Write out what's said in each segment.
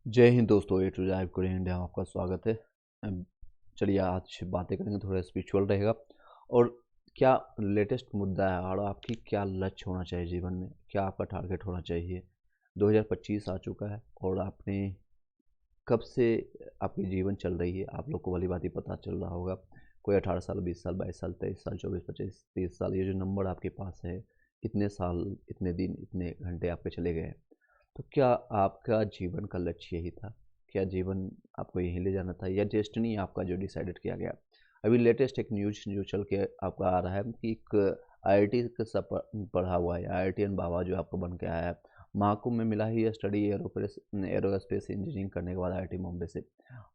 जय हिंद दोस्तों, ए to Z Korean India में आपका स्वागत है। अम, चलिए आज बातें करेंगे, थोड़ा स्पिरिचुअल रहेगा। और क्या लेटेस्ट मुद्दा है और आपकी क्या लक्ष्य होना चाहिए जीवन में, क्या आपका टारगेट होना चाहिए। 2025 आ चुका है और आपने कब से आपकी जीवन चल रही है, आप लोग को वाली बात ही पता चल रहा होगा। कोई 18 साल, 20 साल, 22 साल, 23 साल, 24, 25, 30 साल, ये जो नंबर आपके पास है, इतने साल, इतने दिन, इतने घंटे आपके चले गए हैं। तो क्या आपका जीवन का लक्ष्य यही था? क्या जीवन आपको यहीं ले जाना था या डेस्टिनी आपका जो डिसाइडेड किया गया? अभी लेटेस्ट एक न्यूज़ जो चल के आपका आ रहा है कि एक आईआईटी का सब पढ़ा हुआ है, आईआईटीएन बाबा जो आपको बन के आया है। महाकुंभ में मिला ही स्टडी एरोस्पेस इंजीनियरिंग करने के बाद आईआईटी बॉम्बे से,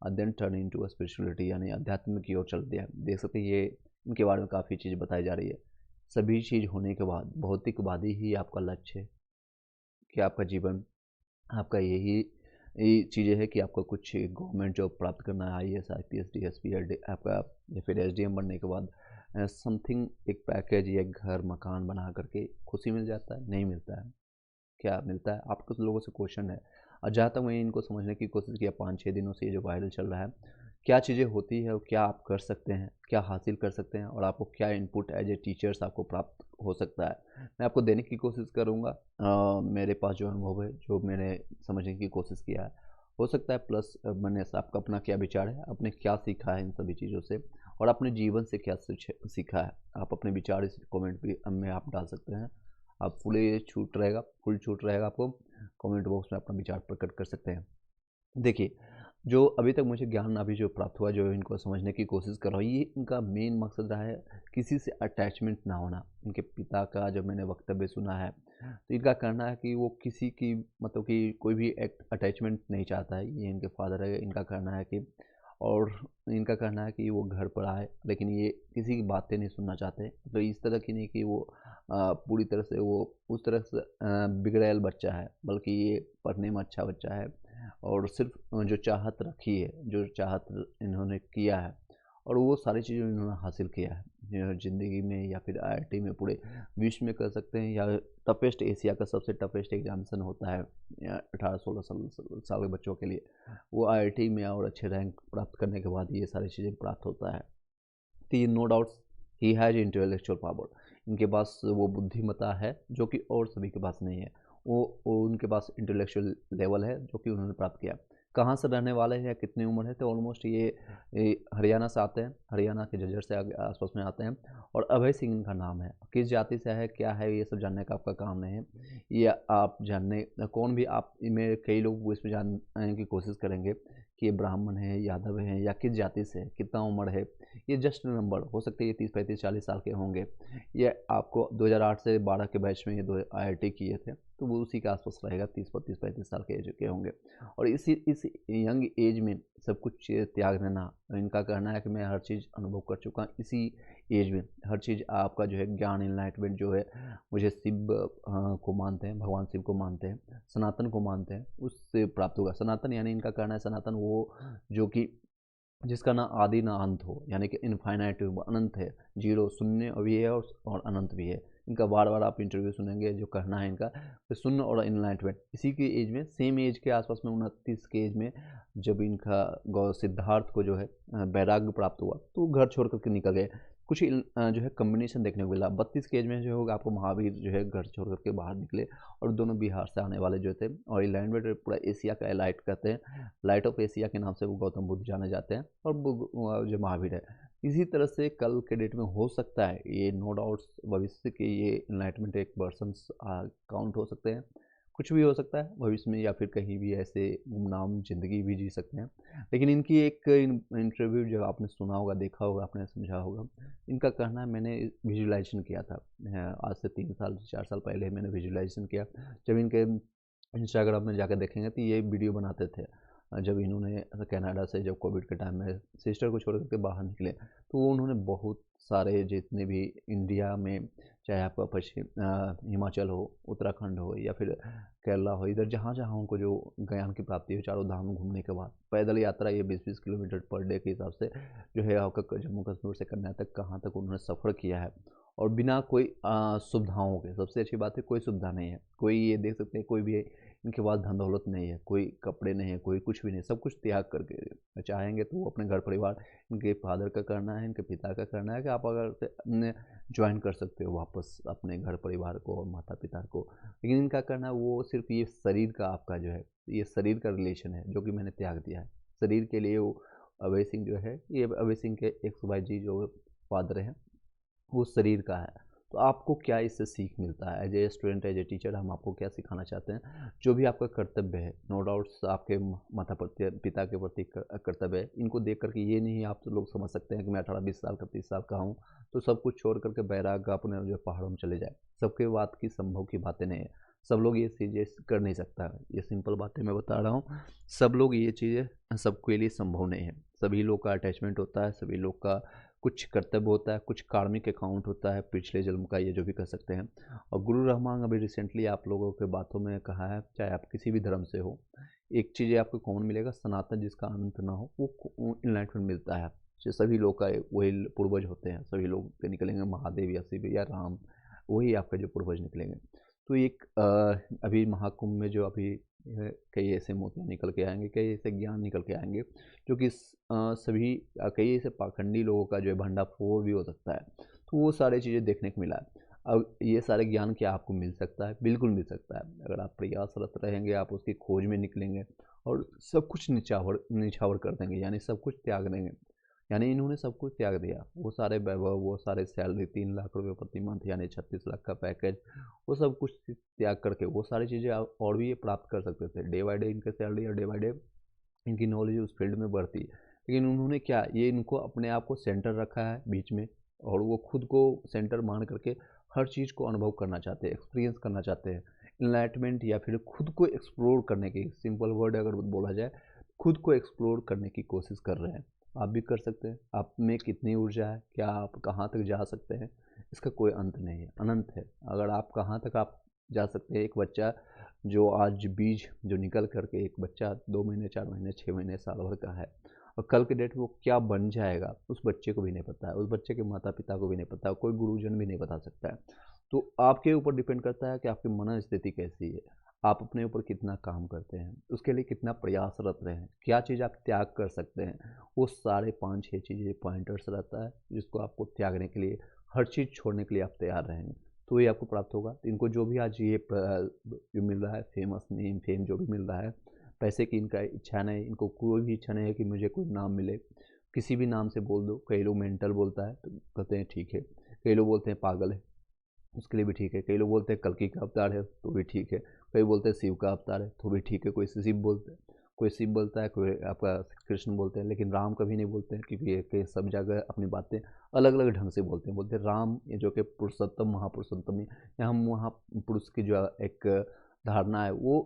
देन टर्न इनटू स्पिरिचुअलिटी यानी अध्यात्म की ओर चल दिया। देख सकते हैं ये इनके बारे में काफ़ी चीज़ बताई जा रही है। सभी चीज़ होने के बाद भौतिकवादी ही आपका लक्ष्य है कि आपका जीवन, आपका यही चीज़ें है कि आपको कुछ गवर्नमेंट जॉब प्राप्त करना है, आईएएस, आईपीएस, डीएसपी या आपका, या फिर एसडीएम बनने के बाद समथिंग एक पैकेज या एक घर मकान बना करके खुशी मिल जाता है, नहीं मिलता है। क्या मिलता है? आप कुछ लोगों से क्वेश्चन है। और जहाँ तक मैंने इनको समझने की कोशिश किया 5-6 दिनों से ये जो वायरल चल रहा है, क्या चीज़ें होती है और क्या आप कर सकते हैं, क्या हासिल कर सकते हैं और आपको क्या इनपुट एज ए टीचर्स आपको प्राप्त हो सकता है, मैं आपको देने की कोशिश करूँगा। मेरे पास जो अनुभव है, जो मैंने समझने की कोशिश किया है, हो सकता है प्लस मैंने आपका अपना क्या विचार है, आपने क्या सीखा है इन सभी चीज़ों से और अपने जीवन से क्या सीखा है। आप अपने विचार इस कमेंट भी में आप डाल सकते हैं। आप फुल छूट रहेगा आपको। कमेंट बॉक्स में अपना विचार प्रकट कर सकते हैं। देखिए, जो अभी तक मुझे ज्ञान अभी जो प्राप्त हुआ, जो इनको समझने की कोशिश कर रहा हूँ, ये इनका मेन मकसद रहा है किसी से अटैचमेंट ना होना। इनके पिता का जब मैंने वक्तव्य सुना है, तो इनका कहना है कि वो किसी की मतलब कि कोई भी अटैचमेंट नहीं चाहता है। ये इनके फादर है, इनका कहना है कि, और इनका कहना है कि वो घर पर आए लेकिन ये किसी की बातें नहीं सुनना चाहते। तो इस तरह की नहीं कि वो पूरी तरह से वो उस तरह से बिगड़ैल बच्चा है, बल्कि ये पढ़ने में अच्छा बच्चा है और सिर्फ जो चाहत रखी है, जो चाहत इन्होंने किया है और वो सारी चीज़ें इन्होंने हासिल किया है ज़िंदगी में, या फिर आईआईटी में, पूरे विश्व में कर सकते हैं। या टफेस्ट, एशिया का सबसे टफेस्ट एग्जामिनेशन होता है 18-16 साल के बच्चों के लिए, वो आईआईटी में और अच्छे रैंक प्राप्त करने के बाद ये सारी चीज़ें प्राप्त होता है। तो ये नो डाउट्स ही हैज़ इंटेलेक्चुअल पावर। इनके पास वो बुद्धिमत्ता है जो कि और सभी के पास नहीं है। वो उनके पास इंटेलेक्चुअल लेवल है जो कि उन्होंने प्राप्त किया। कहाँ से रहने वाले हैं या कितनी उम्र है, तो ऑलमोस्ट ये हरियाणा से आते हैं, हरियाणा के झज्जर से आगे आसपास में आते हैं। और अभय सिंह इनका नाम है। किस जाति से है, क्या है, ये सब जानने का आपका काम नहीं है। ये आप जानने, कौन भी आप में कई लोग इसमें जानने की कोशिश करेंगे कि ये ब्राह्मण है, यादव है या किस जाति से है, कितना उम्र है। ये जस्ट नंबर हो सकते हैं, ये 30-35-40 साल के होंगे। ये आपको 2008 से 12 के बैच में ये दो आईआईटी किए थे, तो वो उसी के आसपास रहेगा, 30-35 साल के एज के होंगे। और इस यंग एज में सब कुछ त्याग देना, इनका कहना है कि मैं हर चीज़ अनुभव कर चुका हूँ इसी एज में। हर चीज़ आपका जो है ज्ञान, इनलाइटमेंट जो है, मुझे शिव को मानते हैं, भगवान शिव को मानते हैं, सनातन को मानते हैं, उससे प्राप्त होगा। सनातन यानी इनका कहना है सनातन वो जो कि जिसका ना आदि ना अंत हो, यानी कि इनफाइनाइट, अनंत है, जीरो, शून्य भी है और अनंत भी है। इनका बार बार आप इंटरव्यू सुनेंगे, जो कहना है इनका तो शून्य और इनलाइटमेंट। इसी के एज में, सेम एज के आसपास में, 29 के एज में, जब इनका गौ सिद्धार्थ को जो है वैराग्य प्राप्त हुआ, तो वो घर छोड़ करके निकल गए। कुछ जो है कम्बिनेशन देखने को मिला। 32 के एज में जो होगा आपको महावीर जो है घर छोड़ करके बाहर निकले, और दोनों बिहार से आने वाले जो थे, और इलाइनमेंट पूरा एशिया का एलाइट कहते हैं, लाइट ऑफ एशिया के नाम से वो गौतम बुद्ध जाने जाते हैं, और जो महावीर है। इसी तरह से कल के डेट में हो सकता है, ये नो डाउट्स भविष्य के ये इनलाइटमेंट एक पर्सन्स काउंट हो सकते हैं। कुछ भी हो सकता है भविष्य में, या फिर कहीं भी ऐसे गुमनाम ज़िंदगी भी जी सकते हैं। लेकिन इनकी एक इंटरव्यू जब आपने सुना होगा, देखा होगा, आपने समझा होगा, इनका कहना है, मैंने विजुलाइजेशन किया था आज से 3 साल 4 साल पहले मैंने विजुलाइजेशन किया। जब इनके इंस्टाग्राम में जाकर देखेंगे तो ये वीडियो बनाते थे। जब इन्होंने कनाडा से जब कोविड के टाइम में सिस्टर को छोड़ कर के बाहर निकले, तो वो उन्होंने बहुत सारे जितने भी इंडिया में, चाहे आपका पश्चिम हिमाचल हो, उत्तराखंड हो, या फिर केरला हो, इधर जहाँ जहाँ उनको जो ज्ञान की प्राप्ति हो, चारों धाम घूमने के बाद पैदल यात्रा, ये 20-20 किलोमीटर पर डे के हिसाब से जो है आपका जम्मू कश्मीर से कन्या तक कहाँ तक उन्होंने सफ़र किया है, और बिना कोई सुविधाओं के। सबसे अच्छी बात है, कोई सुविधा नहीं है। कोई ये देख सकते हैं, कोई भी इनके पास धन दौलत नहीं है, कोई कपड़े नहीं है, कोई कुछ भी नहीं, सब कुछ त्याग करके चाहेंगे तो वो अपने घर परिवार, इनके फादर का करना है, इनके पिता का करना है कि आप अगर ज्वाइन कर सकते हो वापस अपने घर परिवार को और माता पिता को, लेकिन इनका करना है वो सिर्फ ये शरीर का आपका जो है, ये शरीर का रिलेशन है जो कि मैंने त्याग दिया है। शरीर के लिए वो अभय सिंह जो है, ये अभय सिंह के एक्स वाई जी जो फादर हैं, वो शरीर का है। तो आपको क्या इससे सीख मिलता है as a student, as a teacher, हम आपको क्या सिखाना चाहते हैं? जो भी आपका कर्तव्य है, नो डाउट्स आपके माता पिता के प्रति कर्तव्य है, इनको देख करके ये नहीं आप लोग समझ सकते हैं कि मैं 18-20 साल का 30 साल का हूँ तो सब कुछ छोड़ करके बैराग अपने जो पहाड़ों में चले जाए। सबके बात की संभव की बातें नहीं है, सब लोग ये चीज़ें कर नहीं सकता है, ये सिंपल बातें मैं बता रहा हूँ। सब लोग ये चीज़ें सबके लिए संभव नहीं है, सभी लोग का अटैचमेंट होता है, सभी लोग का कुछ कर्तव्य होता है, कुछ कार्मिक अकाउंट होता है, पिछले जन्म का, ये जो भी कर सकते हैं। और गुरु रहमान अभी रिसेंटली आप लोगों के बातों में कहा है, चाहे आप किसी भी धर्म से हो, एक चीज़ आपको कॉमन मिलेगा, सनातन जिसका अंत ना हो वो इनलाइटमेंट मिलता है। जो सभी लोग का वही पूर्वज होते हैं, सभी लोग के निकलेंगे, महादेव या शिव या राम, वही आपका जो पूर्वज निकलेंगे। तो एक अभी महाकुंभ में जो अभी कई ऐसे मोतियाँ निकल के आएंगे, कई ऐसे ज्ञान निकल के आएंगे जो कि सभी कई ऐसे पाखंडी लोगों का जो है भंडाफोड़ भी हो सकता है। तो वो सारी चीज़ें देखने को मिला है। अब ये सारे ज्ञान क्या आपको मिल सकता है? बिल्कुल मिल सकता है, अगर आप प्रयासरत रहेंगे, आप उसकी खोज में निकलेंगे और सब कुछ निछावर निछावर कर देंगे, यानी सब कुछ त्याग देंगे। यानी इन्होंने सब कुछ त्याग दिया, वो सारे वैभव, वो सारे सैलरी 3 लाख रुपए प्रति मंथ यानी 36 लाख का पैकेज, वो सब कुछ त्याग करके वो सारी चीज़ें और भी ये प्राप्त कर सकते थे। डे बाई डे इनके सैलरी और डे बाई डे इनकी नॉलेज उस फील्ड में बढ़ती, लेकिन उन्होंने क्या, ये इनको अपने आप को सेंटर रखा है बीच में, और वो खुद को सेंटर मान करके हर चीज़ को अनुभव करना चाहते हैं, एक्सपीरियंस करना चाहते हैं, इनलाइटमेंट या फिर खुद को एक्सप्लोर करने की, सिंपल वर्ड अगर बोला जाए, खुद को एक्सप्लोर करने की कोशिश कर रहे हैं। आप भी कर सकते हैं। आप में कितनी ऊर्जा है, क्या आप कहाँ तक जा सकते हैं, इसका कोई अंत नहीं है, अनंत है। अगर आप कहाँ तक आप जा सकते हैं, एक बच्चा जो आज बीज जो निकल करके एक बच्चा 2 महीने 4 महीने 6 महीने साल भर का है, और कल के डेट में वो क्या बन जाएगा उस बच्चे को भी नहीं पता है, उस बच्चे के माता पिता को भी नहीं पता है, कोई गुरुजन भी नहीं बता सकता है। तो आपके ऊपर डिपेंड करता है कि आपकी मन स्थिति कैसी है, आप अपने ऊपर कितना काम करते हैं, उसके लिए कितना प्रयासरत रहे हैं, क्या चीज़ आप त्याग कर सकते हैं। वो सारे 5-6 चीज़ें पॉइंटर्स रहता है जिसको आपको त्यागने के लिए, हर चीज़ छोड़ने के लिए आप तैयार रहेंगे तो ये आपको प्राप्त होगा। तो इनको जो भी आज ये जो मिल रहा है, फेमस नेम फेम जो भी मिल रहा है, पैसे की इनका इच्छा नहीं, इनको कोई भी इच्छा नहीं है कि मुझे कोई नाम मिले, किसी भी नाम से बोल दो। कई लोग मेंटल बोलता है तो कहते हैं ठीक है, कई लोग बोलते हैं पागल है, उसके लिए भी ठीक है, कई लोग बोलते हैं कल्कि का अवतार है तो भी ठीक है, कई बोलते हैं शिव का अवतार है तो भी ठीक है, कोई शिव बोलते हैं, कोई शिव बोलता है, कोई आपका कृष्ण बोलते हैं, लेकिन राम कभी नहीं बोलते हैं, क्योंकि ये सब जगह अपनी बातें अलग अलग ढंग से बोलते हैं। बोलते हैं राम, ये जो कि पुरुषोत्तम महापुरुषोत्तम है, या हम वहाँ पुरुष की जो एक धारणा है वो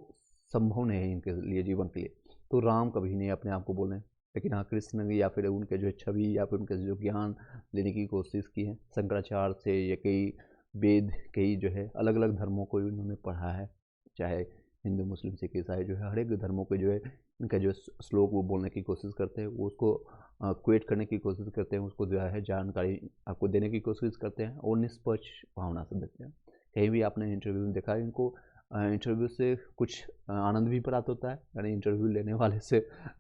संभव नहीं है इनके लिए, जीवन के लिए, तो राम कभी नहीं अपने आप को बोले। लेकिन हाँ, कृष्ण या फिर उनके जो छवि या फिर उनके जो ज्ञान लेने की कोशिश की है शंकराचार्य से, या कई वेद, कई जो है अलग अलग धर्मों को इन्होंने पढ़ा है, चाहे हिंदू मुस्लिम सिख ईसाई जो है हर एक धर्मों के जो है इनका जो श्लोक वो बोलने की कोशिश करते हैं, वो उसको क्वेट करने की कोशिश करते हैं, उसको जो है जानकारी आपको देने की कोशिश करते हैं और निष्पक्ष भावना से देते हैं। कहीं भी आपने इंटरव्यू में देखा है इनको, इंटरव्यू से कुछ आनंद भी प्राप्त होता है, यानी इंटरव्यू लेने वाले से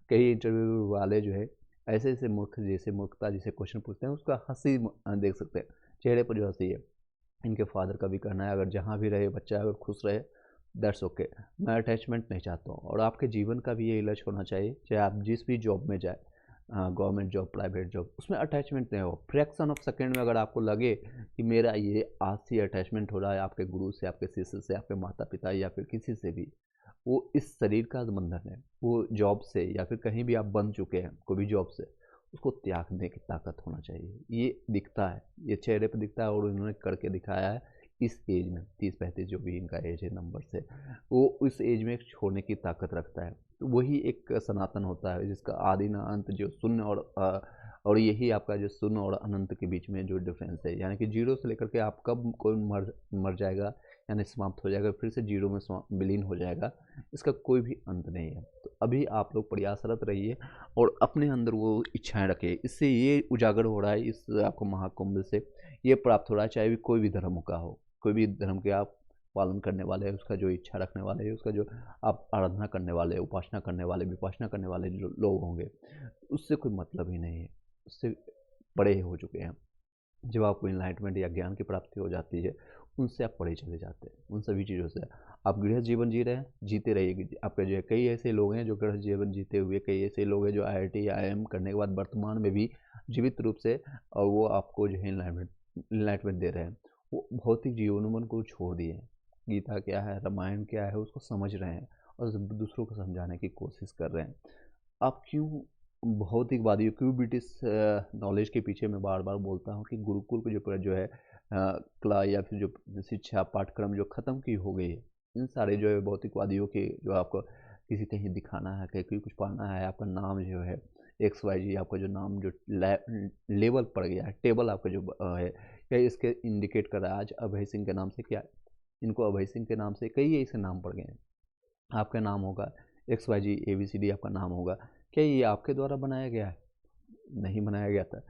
कई इंटरव्यू वाले जो है ऐसे ऐसे मूर्ख, जैसे मूर्खता जैसे क्वेश्चन पूछते हैं, उसका हंसी देख सकते हैं चेहरे पर जो हंसी है। इनके फादर का भी कहना है अगर जहाँ भी रहे बच्चा अगर खुश रहे, दैट्स ओके। मैं अटैचमेंट नहीं चाहता हूँ, और आपके जीवन का भी ये इलाज होना चाहिए, चाहे आप जिस भी जॉब में जाए, गवर्नमेंट जॉब, प्राइवेट जॉब, उसमें अटैचमेंट नहीं हो। फ्रैक्शन ऑफ सेकेंड में अगर आपको लगे कि मेरा ये आज से अटैचमेंट हो रहा है आपके गुरु से, आपके शिष्य से, आपके माता पिता या फिर किसी से भी, वो इस शरीर का बंधन है, वो जॉब से या फिर कहीं भी आप बंध चुके हैं कोई भी जॉब से, उसको त्यागने की ताकत होना चाहिए। ये दिखता है, ये चेहरे पर दिखता है, और उन्होंने करके दिखाया है इस एज में, 30-35 जो भी इनका एज है नंबर से, वो उस एज में छोड़ने की ताकत रखता है। तो वही एक सनातन होता है जिसका आदि ना अंत, जो शून्य और यही आपका जो शून्य और अनंत के बीच में जो डिफरेंस है, यानी कि जीरो से लेकर के आप कब कोई मर जाएगा, यानी समाप्त हो जाएगा, फिर से जीरो में विलीन हो जाएगा, इसका कोई भी अंत नहीं है। तो अभी आप लोग प्रयासरत रहिए और अपने अंदर वो इच्छाएं रखिए, इससे ये उजागर हो रहा है, इस आपको महाकुंभ से ये प्राप्त हो रहा है, चाहे भी कोई भी धर्म का हो, कोई भी धर्म के आप पालन करने वाले, उसका जो इच्छा रखने वाले, उसका जो आप आराधना करने वाले, उपासना करने वाले, विपासना करने वाले जो लोग होंगे, उससे कोई मतलब ही नहीं है, उससे बड़े हो चुके हैं। जब आपको इनलाइटमेंट या ज्ञान की प्राप्ति हो जाती है, उनसे आप परे चले जाते हैं, उन सभी चीज़ों से। आप गृहस्थ जीवन जी रहे हैं, जीते रहिए। आपके जो है कई ऐसे लोग हैं जो गृहस्थ जीवन जीते हुए, कई ऐसे लोग हैं जो IIT IIM करने के बाद वर्तमान में भी जीवित रूप से, और वो आपको जो है इनलाइटमेंट दे रहे हैं। वो भौतिक जीवन को छोड़ दिए हैं, गीता क्या है, रामायण क्या है, उसको समझ रहे हैं और दूसरों को समझाने की कोशिश कर रहे हैं। आप क्यों भौतिकवादियों, क्यों ब्रिटिश नॉलेज के पीछे मैं बार बार बोलता हूँ कि गुरुकुल को जो है क्ला या फिर जो शिक्षा पाठ्यक्रम जो ख़त्म की हो गई है, इन सारे जो है भौतिकवादियों के, जो आपको किसी कहीं दिखाना है, कहीं कुछ पाना है, आपका नाम जो है XYZ, आपका जो नाम जो लेवल पड़ गया है, टेबल आपका जो है, क्या इसके इंडिकेट कर रहा है। आज अभय सिंह के नाम से क्या, इनको अभय सिंह के नाम से कई ऐसे नाम पड़ गए हैं। आपका नाम होगा XYZ ABCD, आपका नाम होगा। क्या ये आपके द्वारा बनाया गया है? नहीं बनाया गया था।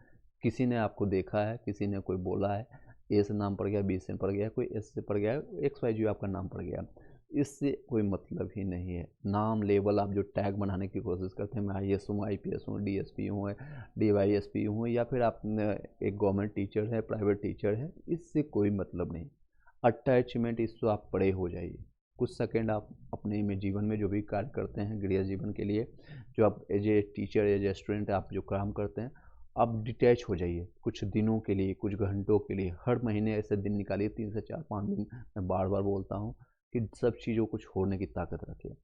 किसी ने आपको देखा है, किसी ने कोई बोला है, A से नाम पड़ गया, B से पड़ गया, कोई S से पड़ गया, XYZ आपका नाम पड़ गया। इससे कोई मतलब ही नहीं है। नाम लेबल आप जो टैग बनाने की कोशिश करते हैं, मैं IAS हूँ, IPS हूँ, DSP हूँ, DYSP हूँ, या फिर आप एक गवर्नमेंट टीचर है, प्राइवेट टीचर है, इससे कोई मतलब नहीं। अटैचमेंट, इससे आप परे हो जाइए। कुछ सेकंड आप अपने में जीवन में जो भी कार्य करते हैं गृह जीवन के लिए, जो आप as a teacher, as a student आप जो काम करते हैं, आप डिटैच हो जाइए कुछ दिनों के लिए, कुछ घंटों के लिए। हर महीने ऐसे दिन निकालिए, 3 से 4 5 दिन। मैं बार बार बोलता हूँ कि सब चीज़ों को छोड़ने की ताकत रखिए।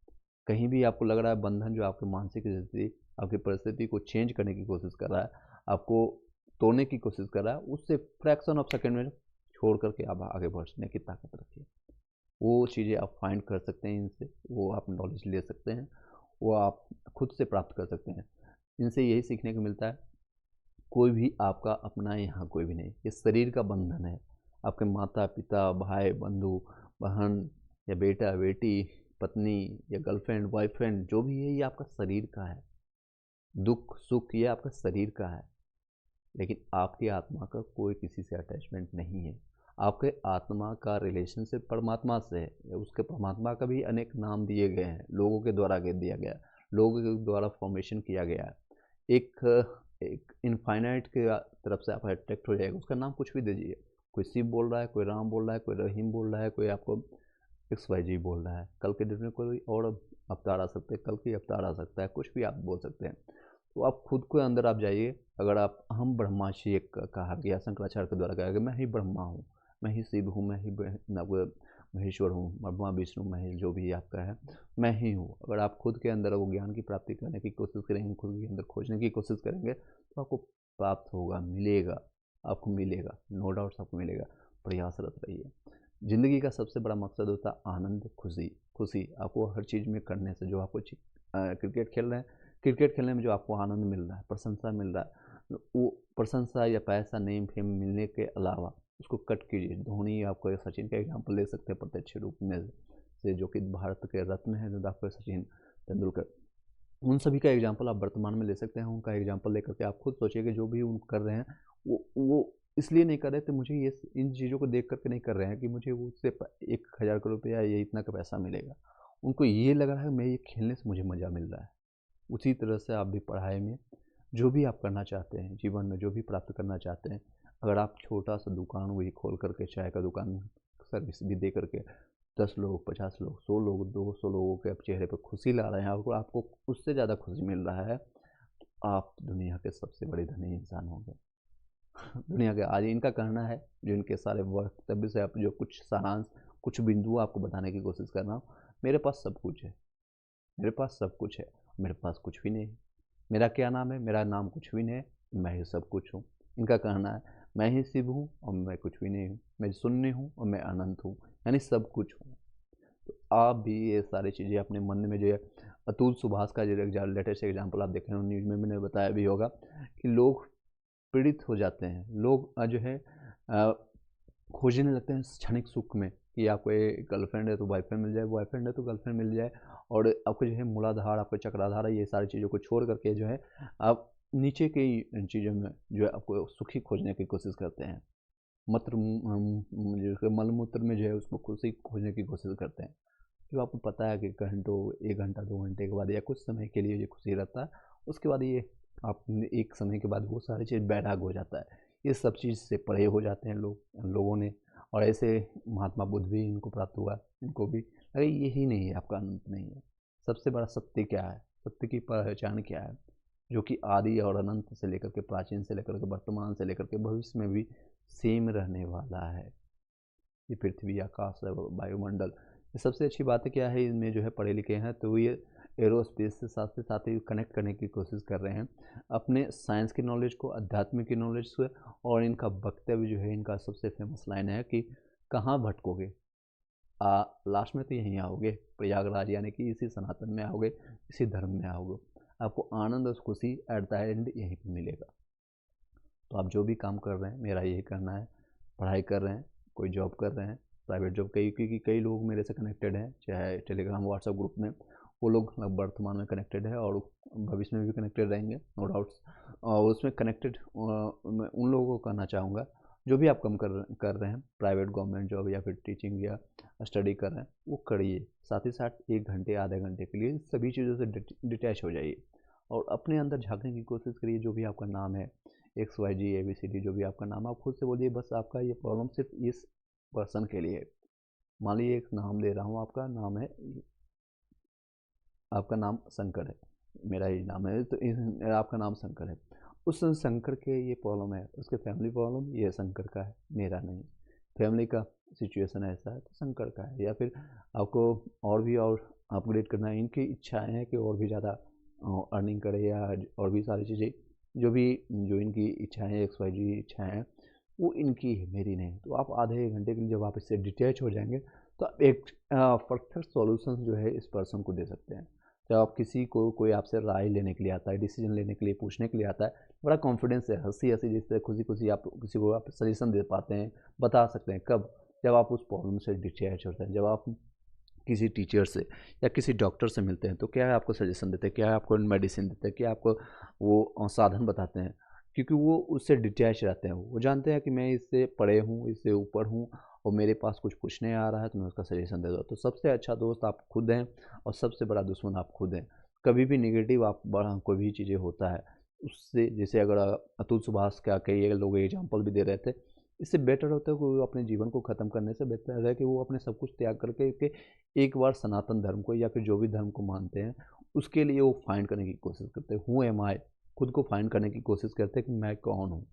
कहीं भी आपको लग रहा है बंधन जो आपकी मानसिक स्थिति, आपकी परिस्थिति को चेंज करने की कोशिश कर रहा है, आपको तोड़ने की कोशिश कर रहा है, उससे फ्रैक्शन ऑफ सेकेंड में छोड़ करके आप आगे बढ़ने की ताकत रखिए। वो चीज़ें आप फाइंड कर सकते हैं इनसे, वो आप नॉलेज ले सकते हैं, वो आप खुद से प्राप्त कर सकते हैं। इनसे यही सीखने को मिलता है, कोई भी आपका अपना है यहाँ, कोई भी नहीं। ये शरीर का बंधन है। आपके माता पिता, भाई बंधु, बहन या बेटा बेटी, पत्नी या गर्लफ्रेंड बॉयफ्रेंड, जो भी है, ये आपका शरीर का है। दुख सुख ये आपका शरीर का है, लेकिन आपकी आत्मा का कोई किसी से अटैचमेंट नहीं है। आपके आत्मा का रिलेशनशिप परमात्मा से है। उसके परमात्मा का भी अनेक नाम दिए गए हैं, लोगों के द्वारा दिया गया, लोगों के द्वारा फॉर्मेशन किया गया है। एक एक इनफाइनाइट के तरफ से आप अट्रैक्ट हो जाएगा, उसका नाम कुछ भी दीजिए। कोई शिव बोल रहा है, कोई राम बोल रहा है, कोई रहीम बोल रहा है, कोई आपको XYZ बोल रहा है। कल के दिन में कोई और अवतार आ सकते हैं, कल की अवतार आ सकता है, कुछ भी आप बोल सकते हैं। तो आप खुद को अंदर आप जाइए। अगर आप हम ब्रह्माशी, एक कहा गया, शंकराचार्य के द्वारा कहा गया, मैं ही ब्रह्मा हूँ, मैं ही शिव हूँ, मैं ही महेश्वर हूँ, ब्रह्मा विष्णु महेश, जो भी आपका है, मैं ही हूँ। अगर आप खुद के अंदर वो ज्ञान की प्राप्ति करने की कोशिश करेंगे, खुद के अंदर खोजने की कोशिश करेंगे, तो आपको प्राप्त होगा, मिलेगा, आपको मिलेगा, नो डाउट आपको मिलेगा। प्रयासरत रहिए। ज़िंदगी का सबसे बड़ा मकसद होता है आनंद, खुशी। खुशी आपको हर चीज़ में करने से, जो आपको क्रिकेट खेल रहे हैं, क्रिकेट खेलने में जो आपको आनंद मिल रहा है, प्रशंसा मिल रहा है, वो प्रशंसा या पैसा, नेम फेम मिलने के अलावा उसको कट कीजिए। धोनी, आपको सचिन का एग्जाम्पल ले सकते हैं प्रत्यक्ष रूप में से, जो कि भारत के रत्न हैं, डॉक्टर सचिन तेंदुलकर। उन सभी का एग्जाम्पल आप वर्तमान में ले सकते हैं। उनका एग्जाम्पल लेकर के आप खुद सोचिए कि जो भी उन कर रहे हैं, वो इसलिए नहीं कर रहे थे, मुझे ये इन चीज़ों को देख करके नहीं कर रहे हैं कि मुझे वो उससे 1,000 करोड़ रुपया या इतना का पैसा मिलेगा। उनको ये लग रहा है मैं ये खेलने से मुझे मज़ा मिल रहा है। उसी तरह से आप भी पढ़ाई में, जो भी आप करना चाहते हैं, जीवन में जो भी प्राप्त करना चाहते हैं, अगर आप छोटा सा दुकान वही खोल करके, चाय का दुकान सर्विस भी दे करके 10 लोग, 50 लोग, 100 लोग, 200 लोगों के आप चेहरे पर खुशी ला रहे हैं, और आपको उससे ज़्यादा खुशी मिल रहा है, तो आप दुनिया के सबसे बड़े धनी इंसान होंगे। दुनिया के, आज इनका कहना है, जो इनके सारे वक्तव्य से आप जो कुछ सारांश, कुछ बिंदु आपको बताने की कोशिश कर रहा हूँ, मेरे पास सब कुछ है, मेरे पास सब कुछ है, मेरे पास कुछ भी नहीं है। मेरा क्या नाम है? मेरा नाम कुछ भी नहीं है, मैं ही सब कुछ हूँ। इनका कहना है मैं ही शिव हूँ और मैं कुछ भी नहीं हूँ, मैं शून्य हूँ और मैं अनंत हूँ, यानी सब कुछ हूँ। तो आप भी ये सारी चीज़ें अपने मन में, जो है अतुल सुभाष का जो लेटेस्ट एग्जाम्पल आप देख रहे हो, न्यूज़ में मैंने बताया भी होगा कि लोग पीड़ित हो जाते हैं, लोग जो है अ, खोजने लगते हैं क्षणिक सुख में, कि आपको ये गर्लफ्रेंड है तो बॉयफ्रेंड मिल जाए, बॉयफ्रेंड है तो गर्लफ्रेंड मिल जाए, और आपको जो है मूलाधार, आपको चक्राधार है, ये सारी चीज़ों को छोड़ करके जो है आप नीचे की चीज़ों में जो है आपको सुखी खोजने की कोशिश करते हैं। जो मलमूत्र में जो है उसको खुशी खोजने की कोशिश करते हैं। जो आपको पता है कि घंटों 1 घंटा 2 घंटे के बाद या कुछ समय के लिए ये खुशी रहता है, उसके बाद ये आप एक समय के बाद वो सारी चीज़ बैराग हो जाता है। ये सब चीज़ से परे हो जाते हैं लोगों ने, और ऐसे महात्मा बुद्ध भी इनको प्राप्त हुआ, इनको भी अरे यही नहीं है, आपका अंत नहीं है। सबसे बड़ा सत्य क्या है? सत्य की पहचान क्या है? जो कि आदि और अनंत से लेकर के, प्राचीन से लेकर के, वर्तमान से लेकर के भविष्य में भी सेम रहने वाला है। ये पृथ्वी, आकाश, वायुमंडल, ये सबसे अच्छी बात है क्या है, इनमें जो है पढ़े लिखे हैं तो ये एरोस्पेस से साथ ही कनेक्ट करने की कोशिश कर रहे हैं अपने साइंस की नॉलेज को, अध्यात्म की नॉलेज से। और इनका वक्तव्य जो है, इनका सबसे फेमस लाइन है कि कहाँ भटकोगे, लास्ट में तो यहीं आओगे, प्रयागराज, यानी कि इसी सनातन में आओगे, इसी धर्म में आओगे, आपको आनंद और खुशी एट द एंड यहीं पर मिलेगा। तो आप जो भी काम कर रहे हैं, मेरा यही करना है, पढ़ाई कर रहे हैं, कोई जॉब कर रहे हैं, प्राइवेट जॉब, क्योंकि कई लोग मेरे से कनेक्टेड हैं, चाहे टेलीग्राम व्हाट्सएप ग्रुप में, वो लोग वर्तमान में कनेक्टेड है और भविष्य में भी कनेक्टेड रहेंगे, नो डाउट्स। और उसमें कनेक्टेड मैं उन लोगों को कहना चाहूँगा, जो भी आप काम कर रहे हैं, प्राइवेट गवर्नमेंट जॉब या फिर टीचिंग या स्टडी कर रहे हैं, वो करिए। साथ ही साथ 1 घंटे आधे घंटे के लिए सभी चीज़ों से डिटैच हो जाइए और अपने अंदर झांकने की कोशिश करिए। जो भी आपका नाम है, XYG ABCD, जो भी आपका नाम है, आप खुद से बोलिए बस आपका ये प्रॉब्लम सिर्फ इस पर्सन के लिए है। मान लीजिए एक नाम दे रहा हूँ, आपका नाम है, आपका नाम शंकर है, मेरा ही नाम है, तो आपका नाम शंकर है, उस शंकर के ये प्रॉब्लम है, उसके फैमिली प्रॉब्लम ये शंकर का है, मेरा नहीं। फैमिली का सिचुएशन ऐसा है तो शंकर का है। या फिर आपको और अपग्रेड करना है, इनकी इच्छाएं हैं कि और भी ज़्यादा अर्निंग करे या और भी सारी चीज़ें, जो इनकी इच्छाएं हैं, XYG इच्छाएं हैं, वो इनकी है, मेरी नहीं। तो आप आधे 1 घंटे के लिए जब आप इससे डिटैच हो जाएंगे तो आप एक परफेक्ट सॉल्यूशन जो है इस पर्सन को दे सकते हैं। जब आप किसी को, कोई आपसे राय लेने के लिए आता है, डिसीजन लेने के लिए पूछने के लिए आता है, बड़ा कॉन्फिडेंस है, हंसी हंसी जिस तरह खुशी खुशी आप किसी को आप सजेशन दे पाते हैं, बता सकते हैं। कब? जब आप उस प्रॉब्लम से डिटैच होते हैं। जब आप किसी टीचर से या किसी डॉक्टर से मिलते हैं तो क्या आपको सजेशन देते हैं, क्या आपको मेडिसिन देते हैं, क्या आपको वो साधन बताते हैं, क्योंकि वो उससे डिटैच रहते हैं। वो जानते हैं कि मैं इससे पढ़े हूँ, इससे ऊपर हूँ, और मेरे पास कुछ पूछने आ रहा है तो मैं उसका सजेशन दे दूँ। तो सबसे अच्छा दोस्त आप खुद हैं और सबसे बड़ा दुश्मन आप खुद हैं। कभी भी निगेटिव आप बड़ा कोई भी चीज़ें होता है उससे, जैसे अगर अतुल सुभाष का कई लोग एग्जाम्पल भी दे रहे थे, इससे बेटर होता है कि वो अपने जीवन को ख़त्म करने से बेहतर है कि वो अपने सब कुछ त्याग करके के एक बार सनातन धर्म को या फिर जो भी धर्म को मानते हैं उसके लिए वो फाइंड करने की कोशिश करते हैं। हूँ एम आई, खुद को फाइंड करने की कोशिश करते हैं कि मैं कौन हूँ।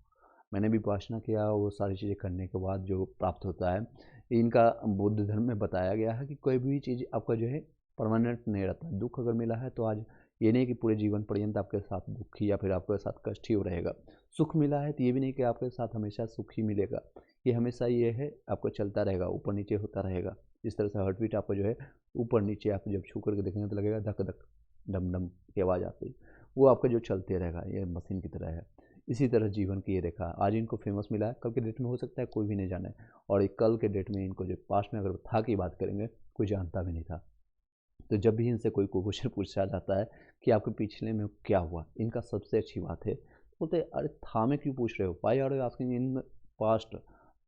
मैंने भी उपासना किया, वो सारी चीज़ें करने के बाद जो प्राप्त होता है, इनका बुद्ध धर्म में बताया गया है कि कोई भी चीज़ आपका जो है परमानेंट नहीं रहता। दुख अगर मिला है तो आज ये नहीं कि पूरे जीवन पर्यंत आपके साथ दुख ही या फिर आपके साथ कष्ट ही हो रहेगा। सुख मिला है तो ये भी नहीं कि आपके साथ हमेशा सुख ही मिलेगा। ये हमेशा ये है, आपको चलता रहेगा, ऊपर नीचे होता रहेगा। इस तरह से हार्ट बीट आपको जो है ऊपर नीचे, आप जब छू करके देखेंगे तो लगेगा धक धक डम डम की आवाज़ आती है, वो आपका जो चलते रहेगा, ये मशीन की तरह है। इसी तरह जीवन की ये रेखा आज इनको फेमस मिला है, कल के डेट में हो सकता है कोई भी नहीं जाने, और एक कल के डेट में इनको जो पास्ट में अगर था की बात करेंगे, कोई जानता भी नहीं था। तो जब भी इनसे कोई क्वेश्चन पूछा जाता है कि आपके पिछले में क्या हुआ, इनका सबसे अच्छी बात है, बोलते अरे था में क्यों पूछ रहे हो, why are you asking in past.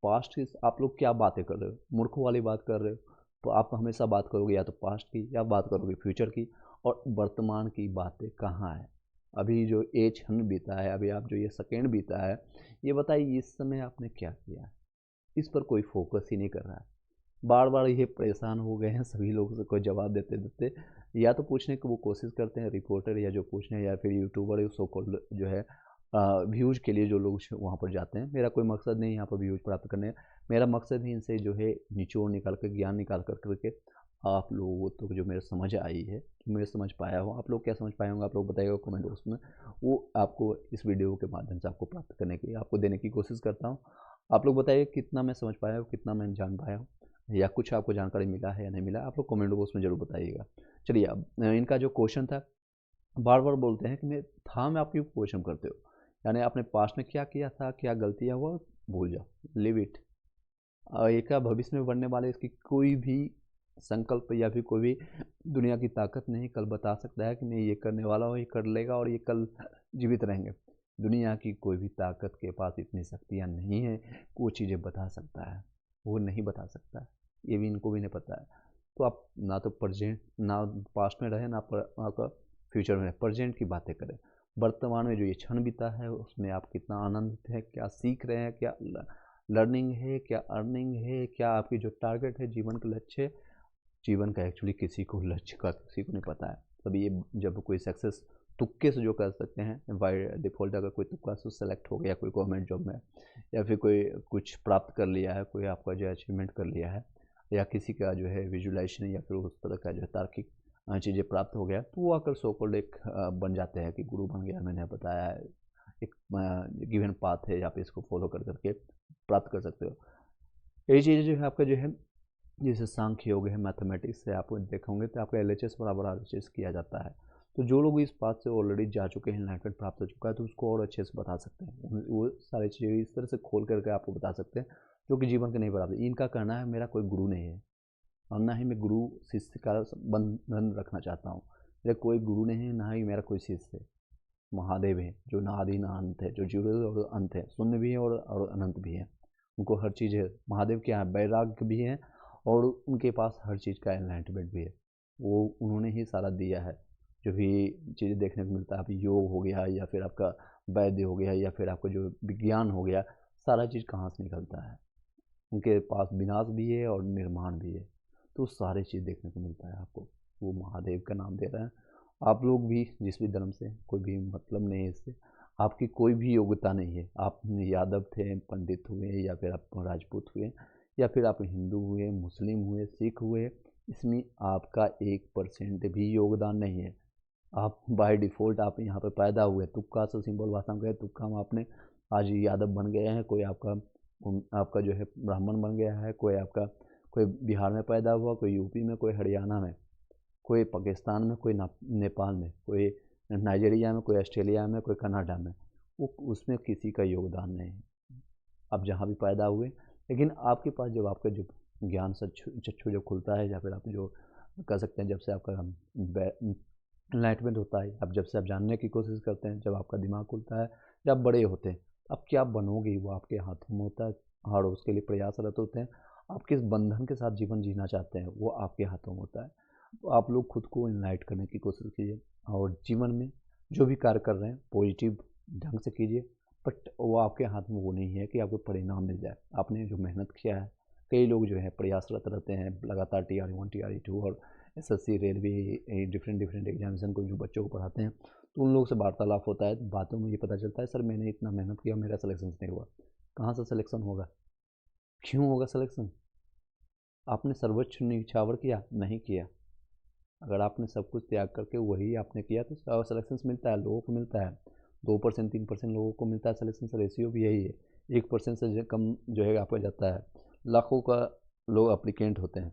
Past की आप लोग क्या बातें कर रहे हो, मूर्खों वाली बात कर रहे हो। तो आप हमेशा बात करोगे या तो पास्ट की या बात करोगे फ्यूचर की, और वर्तमान की बातें कहाँ है। अभी जो ये क्षण बीता है, अभी आप जो ये सेकेंड बीता है, ये बताइए इस समय आपने क्या किया है। इस पर कोई फोकस ही नहीं कर रहा है। बार बार ये परेशान हो गए हैं सभी लोगों से, कोई जवाब देते देते, या तो पूछने की वो कोशिश करते हैं रिपोर्टर, या जो पूछने, या फिर यूट्यूबर सो कॉल्ड जो है व्यूज़ के लिए जो लोग वहाँ पर जाते हैं। मेरा कोई मकसद नहीं यहाँ पर व्यूज़ प्राप्त करने का। मेरा मकसद ही इनसे जो है निचोड़ निकाल कर, ज्ञान निकाल कर करके आप लोगों तो जो मेरे समझ आई है, जो मेरे समझ पाया हो, आप लोग क्या समझ पाए होंगे, आप लोग बताइएगा कमेंट बॉक्स में। वो आपको इस वीडियो के माध्यम से आपको प्राप्त करने की, आपको देने की कोशिश करता हूँ। आप लोग बताइए कितना मैं समझ पाया हूँ, कितना मैं जान पाया हूँ, या कुछ आपको जानकारी मिला है या नहीं मिला, आप लोग कमेंट बॉक्स में ज़रूर बताइएगा। चलिए अब इनका जो क्वेश्चन था, बार बार बोलते हैं कि मैं था में आप क्यों क्वेश्चन करते हो, यानी आपने पास्ट में क्या किया था, क्या गलतियाँ हुआ, भूल जाओ, लिव इट। एक भविष्य में बनने वाले इसकी कोई भी संकल्प या फिर कोई भी दुनिया की ताकत नहीं कल बता सकता है कि मैं ये करने वाला हूँ, ये कर लेगा और ये कल जीवित रहेंगे। दुनिया की कोई भी ताकत के पास इतनी शक्तियाँ नहीं है कि वो चीज़ें बता सकता है, वो नहीं बता सकता है, ये भी इनको भी नहीं पता है। तो आप ना तो प्रेजेंट ना पास्ट में रहे, ना आपका फ्यूचर में रहे, प्रेजेंट की बातें करें। वर्तमान में जो ये क्षण बीता है उसमें आप कितना आनंदित हैं, क्या सीख रहे हैं, क्या लर्निंग है, क्या अर्निंग है, क्या आपकी जो टारगेट है, जीवन का लक्ष्य है। जीवन का एक्चुअली किसी को लक्ष्य का किसी को नहीं पता है। तभी ये जब कोई सक्सेस तुक्के से जो कर सकते हैं बाय डिफ़ॉल्ट, अगर कोई तुक्का से सेलेक्ट हो गया कोई गवर्नमेंट जॉब में, या फिर कोई कुछ प्राप्त कर लिया है, कोई आपका जो अचीवमेंट कर लिया है, या किसी का जो है विजुअलाइजेशन या फिर उस तरह का जो है तार्किक चीज़ें प्राप्त हो गया, तो वो आकर सो कॉल्ड एक बन जाते हैं कि गुरु बन गया, मैंने बताया है, एक गिवन पाथ है, आप इसको फॉलो कर करके प्राप्त कर सकते हो। यही चीज़ें जो है आपका जो है, जैसे सांख्य योग है, मैथमेटिक्स से आप देखोगे तो आपका एलएचएस बराबर आरएचएस किया जाता है। तो जो लोग इस बात से ऑलरेडी जा चुके हैं, एनलाइटमेंट प्राप्त हो चुका है, तो उसको और अच्छे से बता सकते हैं, वो सारी चीज़ें इस तरह से खोल करके आपको बता सकते हैं जो कि जीवन के नहीं बराबर। इनका कहना है मेरा कोई गुरु नहीं है, और ना ही मैं गुरु शिष्य का बंधन रखना चाहता हूँ। मेरा कोई गुरु नहीं है, ना ही मेरा कोई शिष्य है। महादेव है जो ना आदि ना अंत है, जो जुड़े और अंत है, शून्य भी है और अनंत भी है। उनको हर चीज़ है। महादेव क्या है, वैराग्य भी है, और उनके पास हर चीज़ का एनलाइटमेंट भी है। वो उन्होंने ही सारा दिया है। जो भी चीज़ें देखने को मिलता है, आप योग हो गया या फिर आपका वैद्य हो गया या फिर आपका जो विज्ञान हो गया, सारा चीज़ कहाँ से निकलता है। उनके पास विनाश भी है और निर्माण भी है। तो सारी चीज़ देखने को मिलता है आपको। वो महादेव का नाम दे रहे हैं। आप लोग भी जिस भी धर्म से, कोई भी मतलब नहीं है इससे, आपकी कोई भी योग्यता नहीं है। आप यादव थे, पंडित हुए, या फिर आप राजपूत हुए, या फिर आप हिंदू हुए, मुस्लिम हुए, सिख हुए, इसमें आपका 1% भी योगदान नहीं है। आप बाय डिफ़ॉल्ट आप यहाँ पे पैदा हुए, तुक्का से सिंपल भाषा में कहें, तुक्का में आपने आज यादव बन गए हैं, कोई आपका आपका जो है ब्राह्मण बन गया है, कोई आपका कोई बिहार में पैदा हुआ, कोई यूपी में, कोई हरियाणा में, कोई पाकिस्तान में, कोई नेपाल में, कोई नाइजीरिया में, कोई ऑस्ट्रेलिया में, कोई कनाडा में, वो उसमें किसी का योगदान नहीं है। आप जहाँ भी पैदा हुए, लेकिन आपके पास जब आपका जो ज्ञान चक्षु जब खुलता है, या फिर आप जो कह सकते हैं जब से आपका एनलाइटमेंट होता है, अब जब से आप जानने की कोशिश करते हैं, जब आपका दिमाग खुलता है, जब आप बड़े होते हैं, अब क्या बनोगे वो आपके हाथों में होता है, और उसके लिए प्रयासरत होते हैं। आप किस बंधन के साथ जीवन जीना चाहते हैं वो आपके हाथों में होता है। तो आप लोग खुद को इनलाइट करने की कोशिश कीजिए, और जीवन में जो भी कार्य कर रहे हैं पॉजिटिव ढंग से कीजिए। बट वो आपके हाथ में वो नहीं है कि आपको परिणाम मिल जाए। आपने जो मेहनत किया है, कई लोग जो है प्रयासरत रहते हैं लगातार, TRE 1 TRE 2 और SSC railway different different examination को जो बच्चों को पढ़ाते हैं, तो उन लोगों से वार्तालाप होता है, तो बातों में ये पता चलता है सर मैंने इतना मेहनत किया, मेरा सिलेक्शन नहीं हुआ। कहाँ से सिलेक्शन होगा, क्यों होगा सिलेक्शन? आपने सर्वोच्च न्यौछावर किया? नहीं किया। अगर आपने सब कुछ त्याग करके वही आपने किया तो सिलेक्शन मिलता है, लोगों को मिलता है। 2% 3% लोगों को मिलता है सिलेक्शन, रेशियो भी यही है। 1% से कम जो है आपका जाता है। लाखों का लोग अप्लीकेंट होते हैं,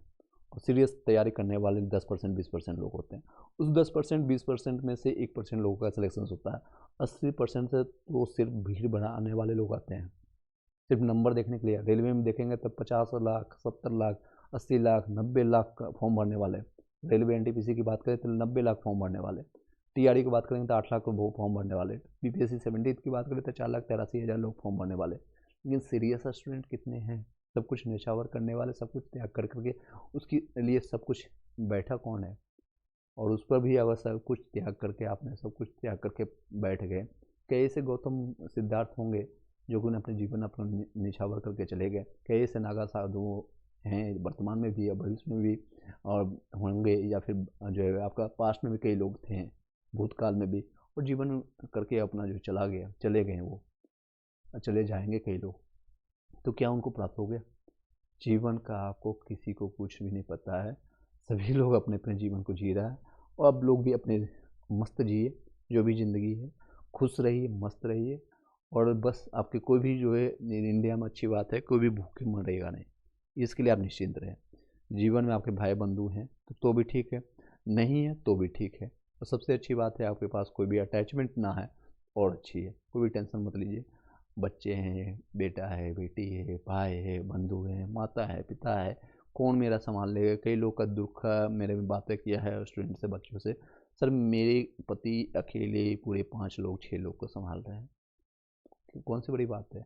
और सीरियस तैयारी करने वाले 10% 20% लोग होते हैं। उस 10% 20% में से 1% लोगों का सिलेक्शन होता है। 80% से तो सिर्फ भीड़ बढ़ाने वाले लोग आते हैं, सिर्फ नंबर देखने के लिए। रेलवे में देखेंगे तब 50 लाख, 70 लाख, 80 लाख, 90 लाख का फॉर्म भरने वाले। रेलवे NTPC की बात करें तो 90 लाख फॉर्म भरने वाले। TRE की बात करेंगे तो 8 लाख को फॉर्म भरने वाले। BPSC 70 की बात करें तो 4,83,000 लोग फॉर्म भरने वाले। लेकिन सीरियस स्टूडेंट कितने हैं? सब कुछ न्यौछावर करने वाले, सब कुछ त्याग कर करके उसके लिए सब कुछ बैठा कौन है? और उस पर भी अगर सब कुछ त्याग करके, आपने सब कुछ त्याग करके बैठ गए, कई ऐसे गौतम सिद्धार्थ होंगे जो कि उन्हें अपने जीवन अपना निछावर करके चले गए। कई ऐसे नागा साधु हैं वर्तमान में भी या भविष्य में भी, और होंगे, या फिर जो है आपका पास्ट में भी कई लोग थे, भूतकाल में भी, और जीवन करके अपना जो चला गया, चले गए वो, चले जाएंगे कई लोग। तो क्या उनको प्राप्त हो गया? जीवन का आपको किसी को कुछ भी नहीं पता है। सभी लोग अपने अपने जीवन को जी रहा है, और अब लोग भी अपने मस्त जिए, जो भी ज़िंदगी है, खुश रहिए, मस्त रहिए। और बस आपके कोई भी जो है इंडिया में अच्छी बात है, कोई भी भूखे मरेगा नहीं, इसके लिए आप निश्चिंत रहें। जीवन में आपके भाई बंधु हैं तो भी ठीक है, नहीं है तो भी ठीक है। और सबसे अच्छी बात है आपके पास कोई भी अटैचमेंट ना है, और अच्छी है। कोई भी टेंशन मत लीजिए। बच्चे हैं, बेटा है, बेटी है, भाई है, बंधु है, माता है, पिता है, कौन मेरा संभाल लेगा? कई लोग का दुख मेरे में बातें किया है स्टूडेंट से, बच्चों से, सर मेरे पति अकेले पूरे 5 लोग 6 लोग को संभाल रहे हैं। कौन सी बड़ी बात है।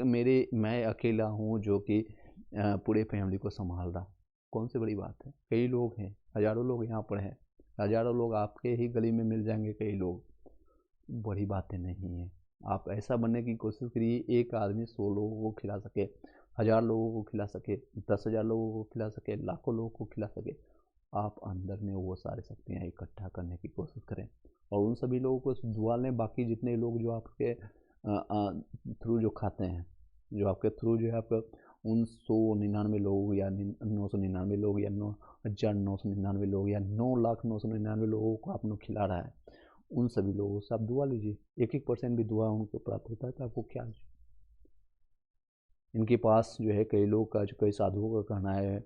मैं अकेला हूँ जो कि पूरे फैमिली को संभाल रहा, कौन सी बड़ी बात है। कई लोग हैं, हज़ारों लोग यहाँ पर हैं, हज़ारों लोग आपके ही गली में मिल जाएंगे कई लोग, बड़ी बातें नहीं हैं। आप ऐसा बनने की कोशिश करिए, एक आदमी 100 लोगों को खिला सके, 1000 लोगों को खिला सके, 10,000 लोगों को खिला सके, लाखों लोगों को खिला सके। आप अंदर में वो सारी शक्तियाँ इकट्ठा करने की कोशिश करें और उन सभी लोगों को दुआ लें। बाकी जितने लोग जो आपके थ्रू जो खाते हैं, जो आपके थ्रू जो है आपका उन 199 लोग या 999 लोग या 9,999 लोग या 9,999 लोगों को आप लोग खिला रहा है, उन सभी लोगों से आप दुआ लीजिए। 1-1% भी दुआ उनको प्राप्त होता है तो आपको क्या। इनके पास जो है कई लोग का, जो कई साधुओं का कहना है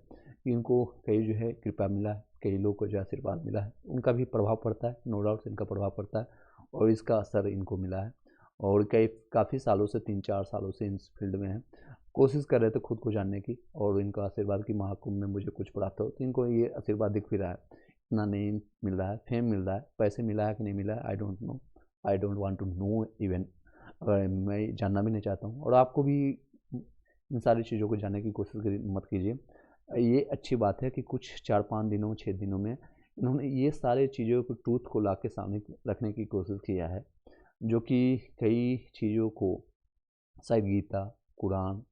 कि इनको कई जो है कृपा मिला है, कई लोग को जो आशीर्वाद मिला है, उनका भी प्रभाव पड़ता है, नो डाउट इनका प्रभाव पड़ता है और इसका असर इनको मिला है। और काफ़ी सालों से 3-4 सालों से इस फील्ड में है, कोशिश कर रहे थे खुद को जानने की और इनका आशीर्वाद की महाकुंभ में मुझे कुछ प्राप्त हो, तो इनको ये आशीर्वाद दिख भी रहा है। इतना नेम मिल रहा है, फेम मिल रहा है, पैसे मिला है कि नहीं मिला है, I don't know, I don't want to know even, मैं जानना भी नहीं चाहता हूँ। और आपको भी इन सारी चीज़ों को जानने की कोशिश मत कीजिए। ये अच्छी बात है कि कुछ 4-5 दिनों 6 दिनों में इन्होंने ये सारे चीज़ों को ट्रूथ को ला के सामने रखने की कोशिश किया है, जो कि कई चीज़ों को, शायद गीता, कुरान,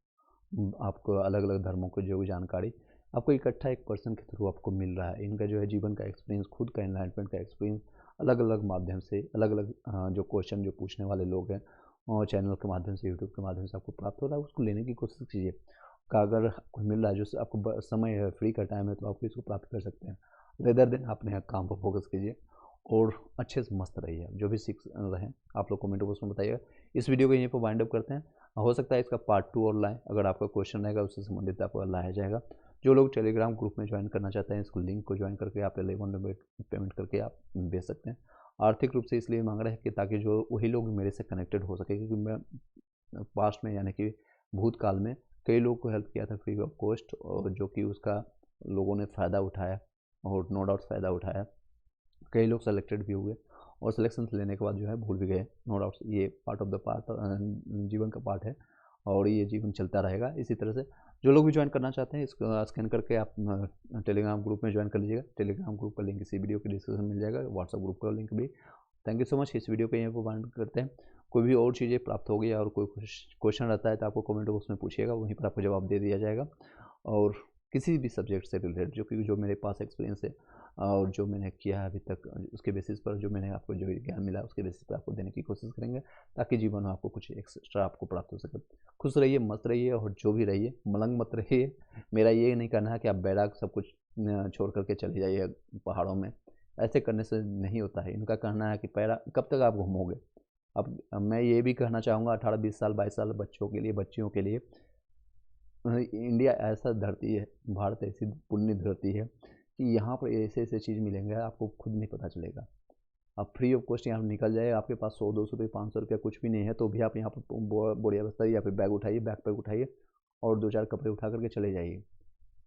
आपको अलग अलग धर्मों की जो भी जानकारी आपको इकट्ठा एक पर्सन के थ्रू आपको मिल रहा है। इनका जो है जीवन का एक्सपीरियंस, खुद का एनलाइटमेंट का एक्सपीरियंस अलग अलग माध्यम से, अलग अलग जो क्वेश्चन जो पूछने वाले लोग हैं और चैनल के माध्यम से, यूट्यूब के माध्यम से आपको प्राप्त हो रहा है, उसको लेने की कोशिश कीजिए। का अगर कोई मिल रहा है जो आपको समय है, फ्री का टाइम है, तो आप इसको प्राप्त कर सकते हैं। रेदर देन अपने काम पर फोकस कीजिए और अच्छे से मस्त रहिए। जो भी सीख रहे हैं आप लोग कमेंट बॉक्स में बताइएगा। इस वीडियो को यहीं पर वाइंड अप करते हैं, हो सकता है इसका पार्ट 2 और लाएँ, अगर आपका क्वेश्चन रहेगा उससे संबंधित आपको लाया जाएगा। जो लोग टेलीग्राम ग्रुप में ज्वाइन करना चाहते हैं, इसको लिंक को ज्वाइन करके आप 11 पेमेंट करके आप भेज सकते हैं। आर्थिक रूप से इसलिए मांग रहे हैं कि ताकि जो वही लोग मेरे से कनेक्टेड हो सके, क्योंकि मैं पास्ट में यानी कि भूतकाल में कई लोग को हेल्प किया था फ्री ऑफ कॉस्ट, और जो कि उसका लोगों ने फ़ायदा उठाया और नो डाउट फ़ायदा उठाया। कई लोग सेलेक्टेड भी हुए और सिलेक्शन लेने के बाद जो है भूल भी गए, नो डाउट ये पार्ट ऑफ द पार्ट, जीवन का पार्ट है और ये जीवन चलता रहेगा इसी तरह से। जो लोग भी ज्वाइन करना चाहते हैं इसको स्कैन करके आप टेलीग्राम ग्रुप में ज्वाइन कर लीजिएगा। टेलीग्राम ग्रुप का लिंक इसी वीडियो के डिस्क्रिप्शन में मिल जाएगा, व्हाट्सअप ग्रुप का लिंक भी। Thank you so much. इस वीडियो को यहीं पर बंद करते हैं। कोई भी और चीज़ें प्राप्त हो गई और कोई क्वेश्चन रहता है तो आपको कमेंट बॉक्स में पूछिएगा, वहीं पर आपको जवाब दे दिया जाएगा। और किसी भी सब्जेक्ट से रिलेटेड जो मेरे पास एक्सपीरियंस है और जो मैंने किया है अभी तक, उसके बेसिस पर जो मैंने आपको जो ज्ञान मिला उसके बेसिस पर आपको देने की कोशिश करेंगे, ताकि जीवन में आपको कुछ एक्स्ट्रा आपको प्राप्त हो सके। खुश रहिए, मस्त रहिए और जो भी रहिए, मलंग मत रहिए। मेरा ये नहीं कहना है कि आप बैराग सब कुछ छोड़ करके चले जाइए पहाड़ों में, ऐसे करने से नहीं होता है। इनका कहना है कि पैरा कब तक आप घूमोगे। अब मैं ये भी कहना चाहूँगा 18-20 साल 22 साल बच्चों के लिए, बच्चियों के लिए, इंडिया ऐसा धरती है, भारत ऐसी पुण्य धरती है कि यहाँ पर ऐसे ऐसे चीज़ मिलेंगे आपको खुद नहीं पता चलेगा। आप फ्री ऑफ कॉस्ट यहाँ निकल जाए, आपके पास 100-200 रुपये 500 रुपया कुछ भी नहीं है, तो भी आप यहाँ पर बोरिया बस्ता या फिर बैग उठाइए, बैग पैक उठाइए और 2-4 कपड़े उठा करके चले जाइए।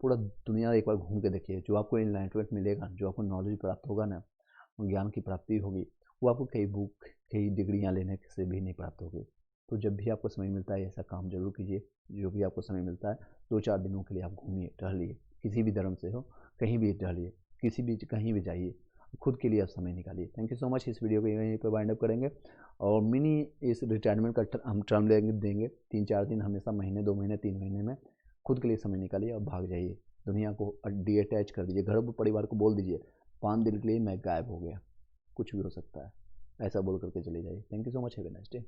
पूरा दुनिया एक बार घूम के देखिए। जो आपको एनलाइटमेंट मिलेगा, जो आपको नॉलेज प्राप्त होगा ना, ज्ञान की प्राप्ति होगी, वो आपको कई बुक, कई डिग्रियाँ लेने से भी नहीं प्राप्त होगी। तो जब भी आपको समय मिलता है ऐसा काम जरूर कीजिए। जो भी आपको समय मिलता है 2-4 दिनों के लिए आप घूमिए, टहलिए, किसी भी धर्म से हो, कहीं भी टहलिए, कहीं भी जाइए, खुद के लिए आप समय निकालिए। Thank you so much. इस वीडियो को यहीं पर वाइंड अप करेंगे और मिनी इस रिटायरमेंट का हम टर्म देंगे 3-4 दिन, हमेशा महीने, 2 महीने, 3 महीने में खुद के लिए समय निकालिए और भाग जाइए। दुनिया को डिअटैच कर दीजिए, घर परिवार को बोल दीजिए 5 दिन के लिए मैं गायब हो गया, कुछ भी हो सकता है, ऐसा बोल करके चले जाइए। Thank you so much, have a nice day.